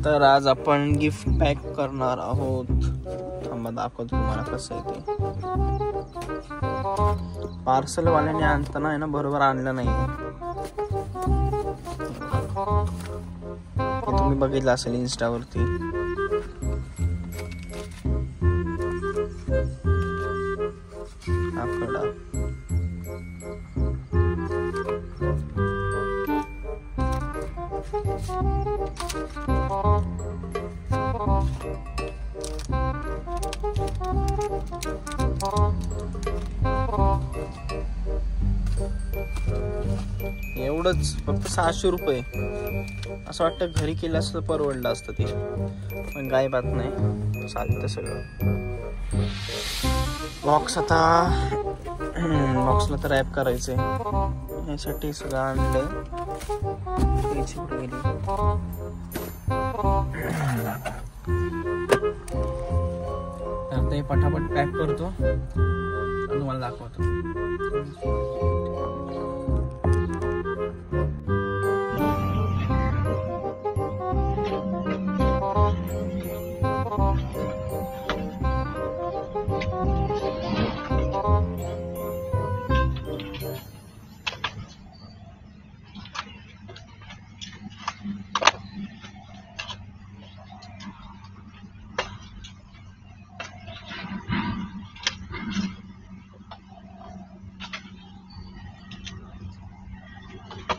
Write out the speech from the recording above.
तर आज आपण गिफ्ट पॅक करणार आहोत. थांबा दाखवतो तुम्हाला कसं आहे ते. पार्सल वाल्याने आणताना आहे ना बरोबर आणलं नाही. तुम्ही बघितलं असेल इंस्टावरती. आकडा एवढंच, फक्त 600 रुपये. असं वाटतं घरी केलं असतं परवडलं असतं ते, पण काही बात नाही, चालतं सगळं. बॉक्स आता बॉक्सला तर रॅप करायचंय, यासाठी सगळं आणलंय. तर ते पटापट पॅक करतो आणि तुम्हाला दाखवतो.